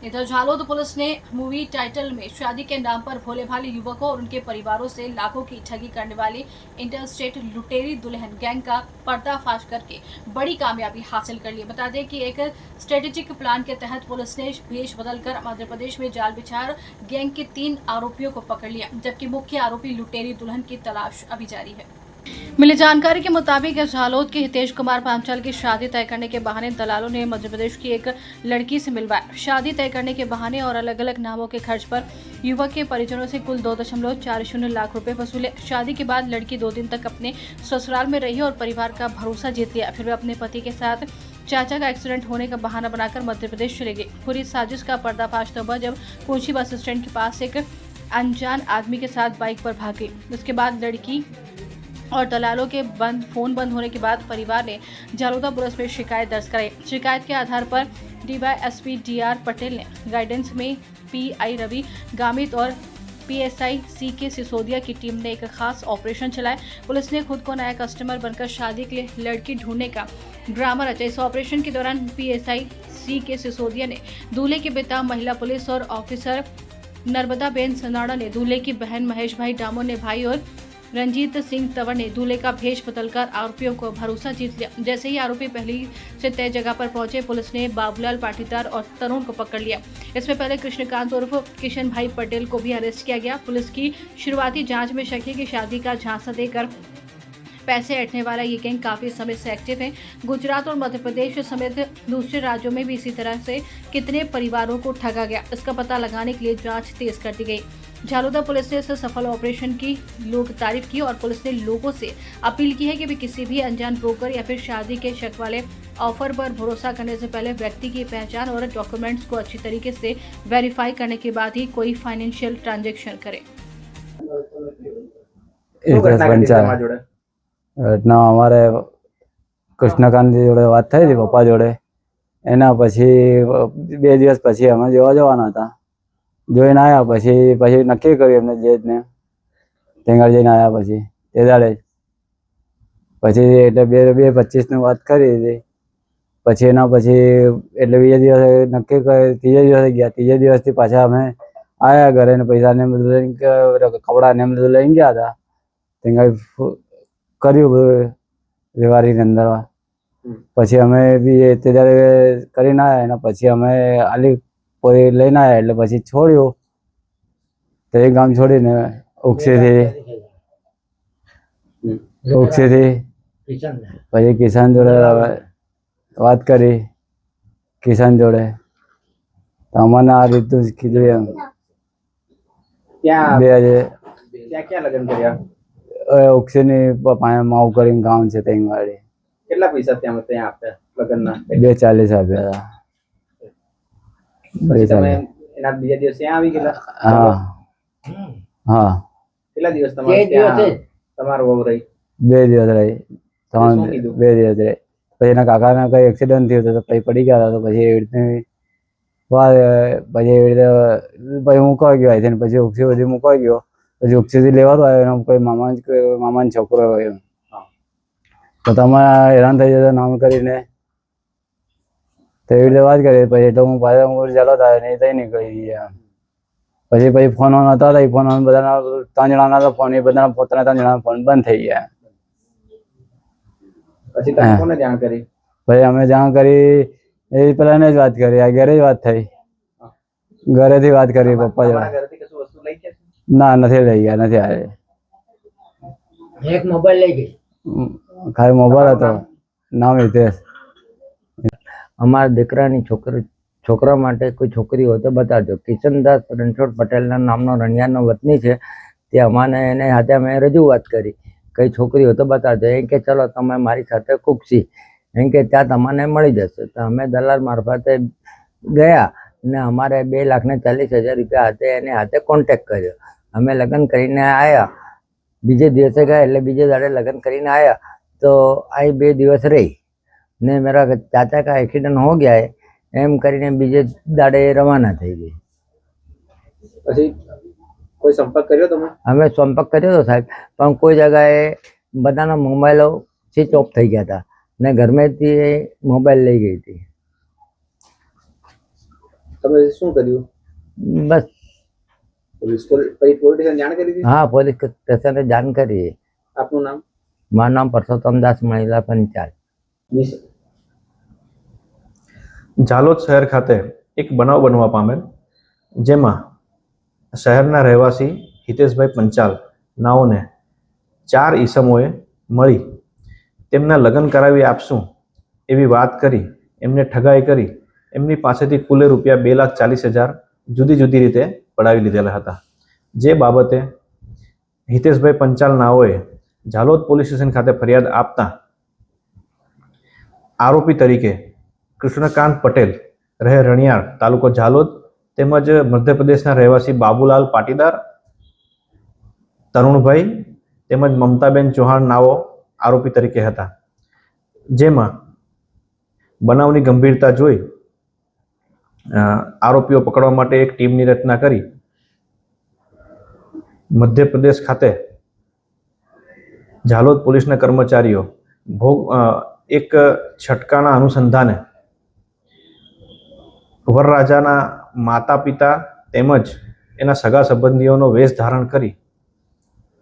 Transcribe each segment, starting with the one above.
इधर झालोद पुलिस ने movie title में शादी के नाम पर भोले भाले युवकों और उनके परिवारों से लाखों की ठगी करने वाली इंटरस्टेट लुटेरी दुल्हन गैंग का पर्दाफाश करके बड़ी कामयाबी हासिल कर ली। बता दें कि एक स्ट्रेटेजिक प्लान के तहत पुलिस ने भेष बदलकर मध्य प्रदेश में जाल बिछाकर गैंग के 3 आरोपियों को पकड़ लिया, जबकि मुख्य आरोपी लुटेरी दुल्हन की तलाश अभी जारी है। मिली जानकारी के मुताबिक झालोद के हितेश कुमार पांचाल की शादी तय करने के बहाने दलालों ने मध्य प्रदेश की एक लड़की से मिलवाया। शादी तय करने के बहाने और अलग अलग नामों के खर्च पर युवक के परिजनों से कुल 2.40 लाख रुपए वसूले। शादी के बाद लड़की 2 दिन तक अपने ससुराल में रही और परिवार का भरोसा जीत लिया। फिर वे अपने पति के साथ चाचा का एक्सीडेंट होने का बहाना बनाकर मध्य प्रदेश चले गए। पूरी साजिश का पर्दाफाश तब हुआ जब कोची बस स्टैंड के पास एक अनजान आदमी के साथ बाइक पर भागी। उसके बाद लड़की और दलालों के फोन बंद होने के बाद परिवार ने झालोदा पुलिस में शिकायत दर्ज कराई। शिकायत के आधार पर डीवाईएसपी डीआर पटेल ने गाइडेंस में पीआई रवि गामित और पीएसआई सीके सिसोदिया की टीम ने एक खास ऑपरेशन चलाया। पुलिस ने खुद को नया कस्टमर बनकर शादी के लिए लड़की ढूंढने का ड्रामा रचा। इस ऑपरेशन के दौरान पीएसआई सीके सिसोदिया ने दूल्हे के पिता, महिला पुलिस और ऑफिसर नर्मदा बेन सनाड़ा ने दूल्हे की बहन, महेश भाई डामोर ने भाई और रंजीत सिंह तंवर ने दूल्हे का भेष बदलकर आरोपियों को भरोसा जीत लिया। जैसे ही आरोपी पहली से तय जगह पर पहुंचे, पुलिस ने बाबूलाल पाटीदार और तरुण को पकड़ लिया। इसमें पहले कृष्णकांत उर्फ किशन भाई पटेल को भी अरेस्ट किया गया। पुलिस की शुरुआती जांच में शक है कि शादी का झांसा देकर पैसे ऐंठने वाला ये गैंग काफी समय से एक्टिव है। गुजरात और मध्य प्रदेश समेत दूसरे राज्यों में भी इसी तरह से कितने परिवारों को ठगा गया, इसका पता लगाने के लिए जांच तेज कर दी गई। झालोदा पुलिस ने इस सफल ऑपरेशन की लोग तारीफ की और पुलिस ने लोगों से अपील की है कि वे किसी भी अनजान ब्रोकर या फिर शादी के शक वाले ऑफर पर भरोसा करने से पहले व्यक्ति की पहचान और डॉक्यूमेंट्स को अच्छी तरीके से वेरीफाई करने के बाद ही कोई फाइनेंशियल ट्रांजेक्शन करे। ઘટના અમારે કૃષ્ણકાંતજી જોડે વાત થઈ હતી પપ્પા જોડે. એના પછી 2 દિવસ પછી અમે જોવા જવાના હતા. જોઈને આવ્યા પછી નક્કી કર્યું એમને જેજને ટેંગાળ જઈને આવ્યા પછી તે દાડે પછી એટલે 2-25ની વાત કરી હતી. પછી એના પછી એટલે બીજા દિવસે નક્કી કરી, ત્રીજા દિવસે ગયા. ત્રીજા દિવસથી પાછા અમે આવ્યા ઘરે ને પૈસાને બધું લઈને કપડાને એમ બધું લઈને ગયા હતા. ટેંગાળ કર્યું બધું વ્યવહારની અંદર. પછી અમે બી તે દાડે કરીને આવ્યા. એના પછી અમે આલી કોઈ લઈને આવ્યા એટલે પછી છોડ્યું. તો એ ગામ છોડીને ઉક્ષીથી પછી કિસાન જોડે વાત કરી. કિસાન જોડે તો અમને આ રીતનું કીધું એમ. ક્યાં લગ્ન કર્યા? ઉક્ષીની માવ કરીને ગામ છે ત્યાં વાળી. કેટલા પૈસા ત્યાં આપ્યા લગ્નના? 240 આપ્યા હતા. પછી તમે એના બીજા દિવસે ત્યાં આવી ગયેલા? હા હા. કેટલા દિવસ તમારો વહુ રહી? 2 દિવસ રહી. 2 દિવસ રહી. પછી એના કાકાને કઈ એક્સિડન્ટ થયું તો પછી પડી ગયા હતા. તો પછી એવી રીતે પછી મુકાઈ ગયો. આઈ પછી ઉક્ષી બધી મુકાઈ ગયો. પછી ઉક્ષીથી લેવાનો આવ્યો એનો કોઈ મામાનો છોકરો હોય એમ. તો તમે હેરાન થઈ જતા નામ કરીને તો એવી રીતે વાત કરી. પછી એટલે હું પાછા ચાલો થાય ને ત્યાં નીકળી ગયા. પછી ફોન હતા એ ફોન બધાના 3 જણાના હતા ફોન, એ બધાના પોતાના 3 જણાના ફોન બંધ થઈ ગયા. પછી તમે કોને જાણ કરી? પછી અમે જાણ કરી એ પેલા ને જ વાત કરી. આ ઘરે જ વાત થઈ. ઘરેથી વાત કરી પપ્પા જોડે. ઘરેથી કશું વસ્તુ લઈ ગયા? ના, નથી લઈ ગયા. નથી આવે. એક મોબાઈલ લઈ ગઈ. ખાલી મોબાઈલ હતો. નામ હિતેશ. અમારા દીકરાની છોકરા માટે કોઈ છોકરી હોય તો બતાવજો. કિશનદાસ રણછોડ પટેલના નામનો રણિયાનો વતની છે. તે અમાને એને હાથે અમે રજૂઆત કરી કઈ છોકરી હોય તો બતાવજો. એમ કે ચલો તમે મારી સાથે કુક્ષી, એમ કે ત્યાં તમને મળી જશે. તો અમે દલાલ મારફતે ગયા ને અમારે 2,40,000 રૂપિયા હાથે એને હાથે કોન્ટેક્ટ કર્યો. અમે લગ્ન કરીને આવ્યા. બીજે દિવસે ગયા એટલે બીજે દાડે લગ્ન કરીને આવ્યા. तो आई 2 દિવસ रही ने मेरा चाचा का एक्सीडेंट हो गया है एम કરીને બીજે દાડે રવાના થઈ ગઈ. પછી કોઈ સંપર્ક કર્યો તમે? અમે સંપર્ક કર્યો તો સાહેબ, પણ કોઈ જગ્યાએ બધાના મોબાઈલો સ્વિચ ઓફ થઈ ગયા હતા ને ઘરમેથી મોબાઈલ લઈ ગઈ હતી. તમે શું કર્યું? બસ પોલીસ સ્ટેશન જાણ કરી દીધી? હા, પોલીસ સ્ટેશને જાણ કરી. આપનું નામ? મારું નામ પરસોત્તમદાસ મહિલા પંચાયત. ઝાલોદ શહેર ખાતે એક બનાવ બનવા પામેલ, જેમાં શહેરના રહેવાસી હિતેશભાઈ પંચાલ નાઓને 4 ઈસમોએ મળી તેમના લગ્ન કરાવી આપશું એવી વાત કરી એમને ઠગાઈ કરી એમની પાસેથી કુલે રૂપિયા 2,40,000 જુદી જુદી રીતે પડાવી લીધેલા હતા. જે બાબતે હિતેશભાઈ પંચાલ નાઓએ ઝાલોદ પોલીસ સ્ટેશન ખાતે ફરિયાદ આપતા આરોપી તરીકે કૃષ્ણકાંત પટેલ રહે રણિયાળ તાલુકો ઝાલોદ તેમજ મધ્યપ્રદેશના રહેવાસી બાબુલાલ પાટીદાર, તરુણભાઈ તેમજ મમતાબેન ચૌહાણ નાઓ આરોપી તરીકે હતા. જેમાં બનાવની ગંભીરતા જોઈ આરોપીઓ પકડવા માટે એક ટીમની રચના કરી મધ્યપ્રદેશ ખાતે ઝાલોદ પોલીસના કર્મચારીઓ એક છટકાના અનુસંધાને વરરાજાના માતા પિતા તેમજ એના સગા સંબંધીઓનો વેશ ધારણ કરી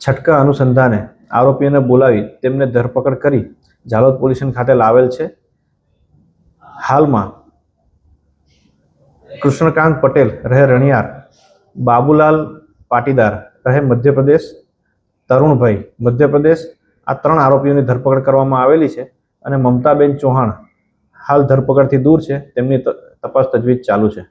છટકા અનુસંધાને આરોપીઓને બોલાવી તેમને ધરપકડ કરી ઝાલોદ પોલીસ સ્ટેશન ખાતે લાવેલ છે. હાલમાં કૃષ્ણકાંત પટેલ રહે રણિયાર, બાબુલાલ પાટીદાર રહે મધ્યપ્રદેશ, તરુણભાઈ મધ્યપ્રદેશ, આ 3 આરોપીઓની ધરપકડ કરવામાં આવેલી છે અને મમતાબેન ચૌહાણ હાલ ધરપકડથી દૂર છે. તેમની તપાસ તજવીજ ચાલુ છે.